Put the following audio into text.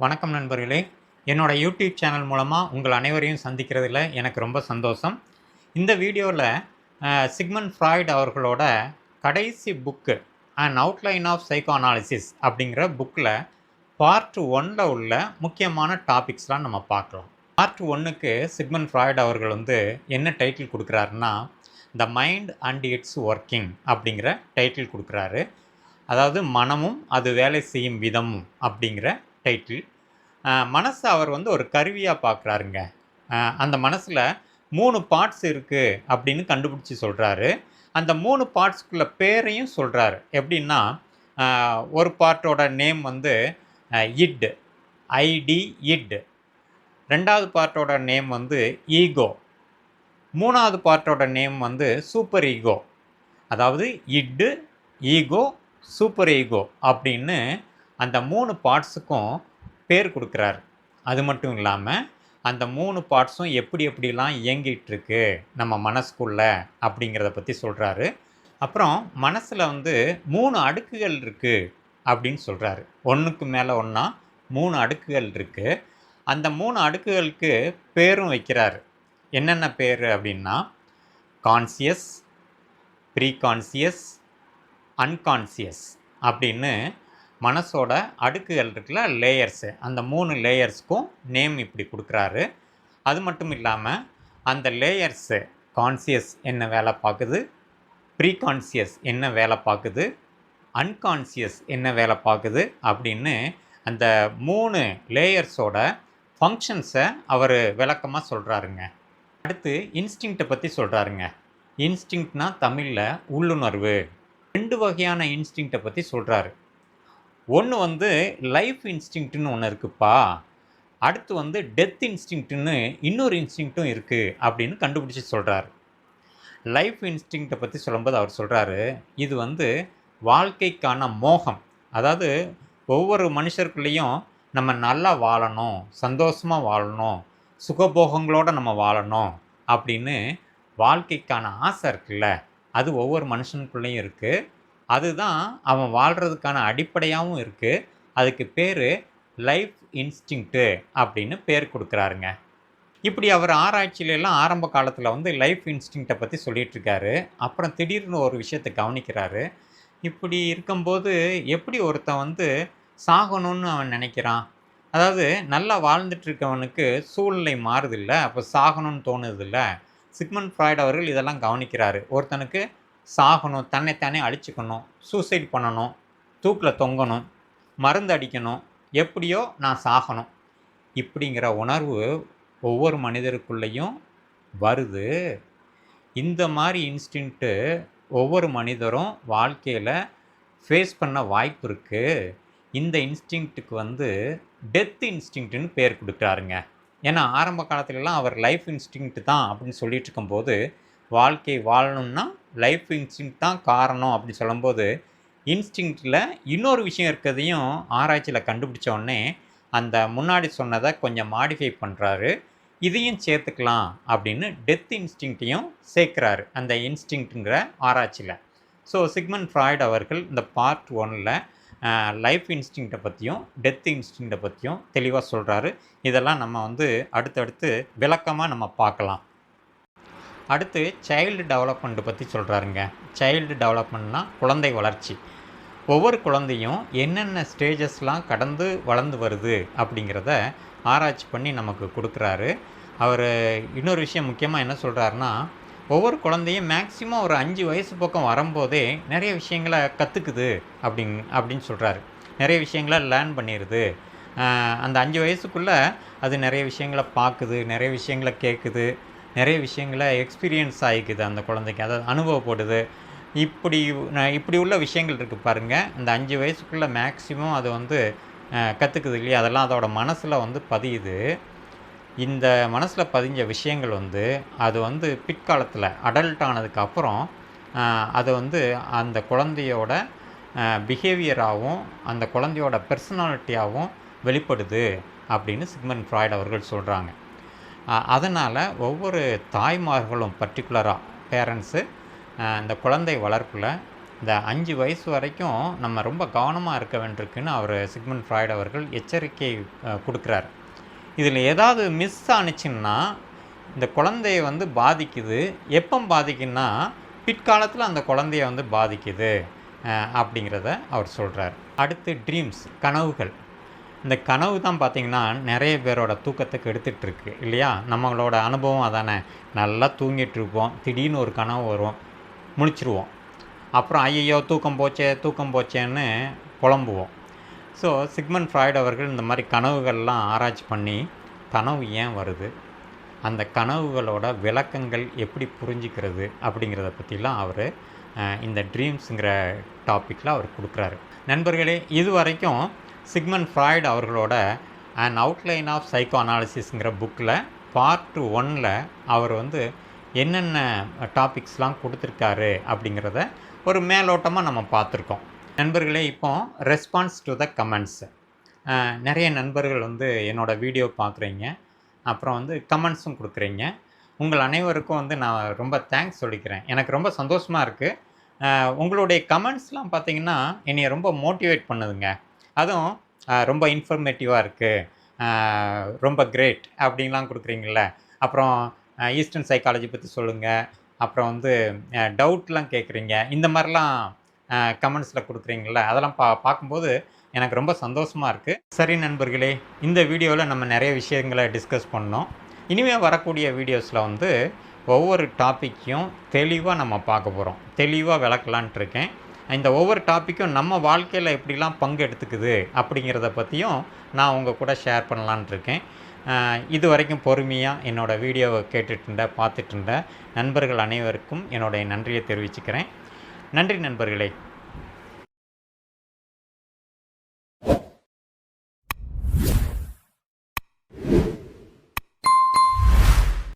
வணக்கம் நண்பர்களே. என்னோட யூடியூப் சேனல் மூலமாக உங்கள் அனைவரையும் சந்திக்கிறதுல எனக்கு ரொம்ப சந்தோஷம். இந்த வீடியோவில் சிக்மண்ட் ஃப்ராய்ட் அவர்களோட கடைசி book an outline of psychoanalysis அப்படிங்கிற புக்கில் பார்ட் 1ல் உள்ள முக்கியமான டாபிக்ஸ்லாம் நம்ம பார்க்கலாம். பார்ட் 1க்கு சிக்மண்ட் ஃப்ராய்ட் அவர்கள் என்ன டைட்டில் கொடுக்குறாருன்னா, the mind and its working அப்படிங்கிற டைட்டில் கொடுக்குறாரு. அதாவது மனமும் அது வேலை செய்யும் விதமும் அப்படிங்கிற டைட்டில். மனசை அவர் ஒரு கருவியாக பார்க்குறாருங்க. அந்த மனசில் 3 பார்ட்ஸ் இருக்குது அப்படின்னு கண்டுபிடிச்சி சொல்கிறாரு. அந்த 3 பார்ட்ஸ்க்குள்ள பேரையும் சொல்கிறாரு. எப்படின்னா, ஒரு பார்ட்டோட நேம் இட், ஐடி இட். 2வது பார்ட்டோட நேம் ஈகோ. 3வது பார்ட்டோட நேம் சூப்பர் ஈகோ. அதாவது இட்டு, ஈகோ, சூப்பர் ஈகோ அப்படின்னு அந்த 3 பார்ட்ஸுக்கும் பேர் கொடுக்குறாரு. அது மட்டும் இல்லாமல் அந்த 3 பார்ட்ஸும் எப்படிலாம் இயங்கிகிட்ருக்கு நம்ம மனசுக்குள்ளே அப்படிங்கிறத பற்றி சொல்கிறாரு. அப்புறம் மனசில் 3 அடுக்குகள் இருக்குது அப்படின்னு சொல்கிறாரு. ஒன்றுக்கு மேலே ஒன்றா 3 அடுக்குகள் இருக்குது. அந்த 3 அடுக்குகளுக்கு பேரும் வைக்கிறாரு. என்னென்ன பேர் அப்படின்னா, கான்சியஸ், ப்ரீகான்சியஸ், அன்கான்சியஸ் அப்படின்னு மனசோட அடுக்குகள் இருக்குல்ல, லேயர்ஸு. அந்த 3 லேயர்ஸ்க்கும் நேம் இப்படி கொடுக்குறாரு. அது மட்டும் இல்லாமல் அந்த லேயர்ஸு, கான்சியஸ் என்ன வேலை பார்க்குது, ப்ரீகான்சியஸ் என்ன வேலை பார்க்குது, அன்கான்சியஸ் என்ன வேலை பார்க்குது அப்படின்னு அந்த 3 லேயர்ஸோட ஃபங்க்ஷன்ஸை அவர் விளக்கமாக சொல்கிறாருங்க. அடுத்து இன்ஸ்டிங்க்டை பற்றி சொல்கிறாருங்க. இன்ஸ்டிங்க்ட்னா தமிழில் உள்ளுணர்வு. 2 வகையான இன்ஸ்டிங்க்டை பற்றி சொல்கிறாரு. ஒன்று லைஃப் இன்ஸ்டிங்க்ட்னு ஒன்று இருக்குப்பா. அடுத்து டெத் இன்ஸ்டிங்க்ட்னு இன்னொரு இன்ஸ்டிங்க்ட்டும் இருக்குது அப்படின்னு கண்டுபிடிச்சி சொல்கிறாரு. லைஃப் இன்ஸ்டிங்க்டை பற்றி சொல்லும்போது அவர் சொல்கிறாரு, இது வாழ்க்கைக்கான மோகம். அதாவது ஒவ்வொரு மனுஷருக்குள்ளேயும் நம்ம நல்லா வாழணும், சந்தோஷமாக வாழணும், சுகபோகங்களோடு நம்ம வாழணும் அப்படின்னு வாழ்க்கைக்கான ஆசை இருக்குல்ல, அது ஒவ்வொரு மனுஷனுக்குள்ளேயும் இருக்குது. அதுதான் அவன் வாழ்கிறதுக்கான அடிப்படையாகவும் இருக்குது. அதுக்கு பேர் லைஃப் இன்ஸ்டிங்க்ட்டு அப்படின்னு பேர் கொடுக்குறாருங்க. இப்படி அவர் ஆராய்ச்சியிலெல்லாம் ஆரம்ப காலத்தில் லைஃப் இன்ஸ்டிங்க்டை பற்றி சொல்லிகிட்ருக்காரு. அப்புறம் திடீர்னு ஒரு விஷயத்தை கவனிக்கிறாரு. இப்படி இருக்கும்போது எப்படி ஒருத்தன் சாகணும்னு அவன் நினைக்கிறான். அதாவது நல்லா வாழ்ந்துட்டுருக்கவனுக்கு சூழ்நிலை மாறுதில்ல, அப்போ சாகணும்னு தோணுதில்ல. சிக்மண்ட் ஃப்ராய்ட் அவர்கள் இதெல்லாம் கவனிக்கிறாரு. ஒருத்தனுக்கு சாகணும், தன்னைத்தானே அழிச்சிக்கணும், சூசைட் பண்ணணும், தூக்கில் தொங்கணும், மருந்து அடிக்கணும், எப்படியோ நான் சாகணும் இப்படிங்கிற உணர்வு ஒவ்வொரு மனிதருக்குள்ளேயும் வருது. இந்த மாதிரி இன்ஸ்டிங்க்ட்டு ஒவ்வொரு மனிதரும் வாழ்க்கையில் ஃபேஸ் பண்ண வாய்ப்பு இருக்குது. இந்த இன்ஸ்டிங்க்ட்டுக்கு டெத் இன்ஸ்டிங்க்ட்டுன்னு பேர் கொடுக்குறாருங்க. ஏன்னா ஆரம்ப காலத்துலலாம் அவர் லைஃப் இன்ஸ்டிங்க்ட் தான் அப்படின்னு சொல்லிட்டு இருக்கும்போது, வாழ்க்கை வாழணும்னா லைஃப் இன்ஸ்டிங்க்ட் தான் காரணம் அப்படின்னு சொல்லும்போது, இன்ஸ்டிங்க்டில் இன்னொரு விஷயம் இருக்கிறதையும் ஆராய்ச்சியில் கண்டுபிடிச்ச உடனே அந்த முன்னாடி சொன்னதை கொஞ்சம் மாடிஃபை பண்ணுறாரு. இதையும் சேர்த்துக்கலாம் அப்படின்னு டெத் இன்ஸ்டிங்க்டையும் சேர்க்குறாரு அந்த இன்ஸ்டிங்க்ட்டுங்கிற ஆராய்ச்சியில். ஸோ சிக்மண்ட் ஃப்ராய்ட் அவர்கள் இந்த பார்ட் 1ல் லைஃப் இன்ஸ்டிங்க்டை பற்றியும் டெத் இன்ஸ்டிங்க்டை பற்றியும் தெளிவாக சொல்கிறாரு. இதெல்லாம் நம்ம அடுத்தடுத்து விளக்கமாக நம்ம பார்க்கலாம். அடுத்து சைல்டு டெவலப்மெண்ட்டு பற்றி சொல்கிறாருங்க. சைல்டு டெவலப்மெண்ட்னா குழந்தை வளர்ச்சி. ஒவ்வொரு குழந்தையும் என்னென்ன ஸ்டேஜஸ்லாம் கடந்து வளர்ந்து வருது அப்படிங்கிறத ஆராய்ச்சி பண்ணி நமக்கு கொடுக்குறாரு. அவர் இன்னொரு விஷயம் முக்கியமாக என்ன சொல்கிறாருன்னா, ஒவ்வொரு குழந்தையும் மேக்ஸிமம் ஒரு 5 வயசு பக்கம் வரும்போதே நிறைய விஷயங்களை கற்றுக்குது அப்படின்னு சொல்கிறாரு. நிறைய விஷயங்களை லேர்ன் பண்ணிடுது. அந்த 5 வயசுக்குள்ளே அது நிறைய விஷயங்களை பார்க்குது, நிறைய விஷயங்களை கேட்குது, நிறைய விஷயங்களை எக்ஸ்பீரியன்ஸ் ஆகிக்குது அந்த குழந்தைக்கு, அதாவது அனுபவப்படுது. இப்படி உள்ள விஷயங்கள் இருக்குது பாருங்கள். இந்த 5 வயசுக்குள்ளே மேக்ஸிமம் அது கற்றுக்குது இல்லையா, அதெல்லாம் அதோட மனசில் பதியுது. இந்த மனசில் பதிஞ்ச விஷயங்கள் அது பிற்காலத்தில் அடல்ட் ஆனதுக்கப்புறம் அது அந்த குழந்தையோட பிஹேவியராகவும் அந்த குழந்தையோட பர்சனாலிட்டியாகவும் வெளிப்படுது அப்படின்னு சிக்மண்ட் ஃப்ராய்ட் அவர்கள் சொல்கிறாங்க. அதனால் ஒவ்வொரு தாய்மார்களும் பர்டிகுலராக பேரண்ட்ஸு இந்த குழந்தை வளர்ப்பில் இந்த 5 வயசு வரைக்கும் நம்ம ரொம்ப கவனமாக இருக்க வேண்டியிருக்குன்னு அவர் சிக்மண்ட் ஃப்ராய்ட் அவர்கள் எச்சரிக்கை கொடுக்குறாரு. இதில் ஏதாவது மிஸ் ஆனுச்சுன்னா இந்த குழந்தைய வந்து பாதிக்குது. எப்போ பாதிக்குன்னா பிற்காலத்தில் அந்த குழந்தைய வந்து பாதிக்குது அப்படிங்கிறத அவர் சொல்கிறார். அடுத்து ட்ரீம்ஸ், கனவுகள். இந்த கனவு தான் பார்த்திங்கன்னா நிறைய பேரோட தூக்கத்தை கெடுத்துட்ருக்கு இல்லையா? நம்மளோட அனுபவம் அதானே. நல்லா தூங்கிட்டுருப்போம், திடீர்னு ஒரு கனவு வரும், முழிச்சிருவோம். அப்புறம் ஐயையோ தூக்கம் போச்சேன்னு புலம்புவோம். ஸோ சிக்மண்ட் ஃப்ராய்ட் அவர்கள் இந்த மாதிரி கனவுகள்லாம் ஆராய்ச்சி பண்ணி கனவு ஏன் வருது, அந்த கனவுகளோட விளக்கங்கள் எப்படி புரிஞ்சிக்கிறது அப்படிங்கிறத பற்றிலாம் அவர் இந்த ட்ரீம்ஸுங்கிற டாப்பிக்கில் அவர் கொடுக்குறாரு. நண்பர்களே, இது வரைக்கும் சிக்மண்ட் ஃப்ராய்ட் அவர்களோட அன் அவுட்லைன் ஆஃப் சைக்கோ அனாலிசிஸ்ங்கிற புக்கில் பார்ட் 1ல் அவர் வந்து என்னென்ன டாபிக்ஸ்லாம் கொடுத்துருக்காரு அப்படிங்கிறத ஒரு மேலோட்டமாக நம்ம பார்த்துருக்கோம். நண்பர்களே, இப்போ ரெஸ்பான்ஸ் டு த கமெண்ட்ஸ். நிறைய நண்பர்கள் வந்து என்னோடய வீடியோ பார்க்குறீங்க, அப்புறம் வந்து கமெண்ட்ஸும் கொடுக்குறீங்க. உங்கள் அனைவருக்கும் வந்து நான் ரொம்ப தேங்க்ஸ் சொல்லிக்கிறேன். எனக்கு ரொம்ப சந்தோஷமாக இருக்குது. உங்களுடைய கமெண்ட்ஸ்லாம் பார்த்திங்கன்னா என்னை ரொம்ப மோட்டிவேட் பண்ணுதுங்க. அதுவும் ரொம்ப இன்ஃபர்மேட்டிவாக இருக்குது, ரொம்ப கிரேட் அப்படின்லாம் கொடுக்குறீங்கள. அப்புறம் ஈஸ்டர்ன் சைக்காலஜி பற்றி சொல்லுங்கள், அப்புறம் வந்து டவுட்லாம் கேட்குறீங்க, இந்த மாதிரிலாம் கமெண்ட்ஸில் கொடுக்குறீங்கள. அதெல்லாம் பார்க்கும்போது எனக்கு ரொம்ப சந்தோஷமாக இருக்குது. சரி நண்பர்களே, இந்த வீடியோவில் நம்ம நிறைய விஷயங்களை டிஸ்கஸ் பண்ணோம். இனிமேல் வரக்கூடிய வீடியோஸில் வந்து ஒவ்வொரு டாப்பிக்கையும் தெளிவாக நம்ம பார்க்க போகிறோம், தெளிவாக விளக்கலான்ட்டு இருக்கேன். இந்த ஒவ்வொரு டாப்பிக்கும் நம்ம வாழ்க்கையில் எப்படிலாம் பங்கு எடுத்துக்குது அப்படிங்கிறத பற்றியும் நான் உங்கள் கூட ஷேர் பண்ணலான்ட்டு இருக்கேன். இது வரைக்கும் பொறுமையாக என்னோடய வீடியோவை பார்த்துட்டு இருந்த நண்பர்கள் அனைவருக்கும் என்னுடைய நன்றியை தெரிவிச்சுக்கிறேன். நன்றி நண்பர்களே.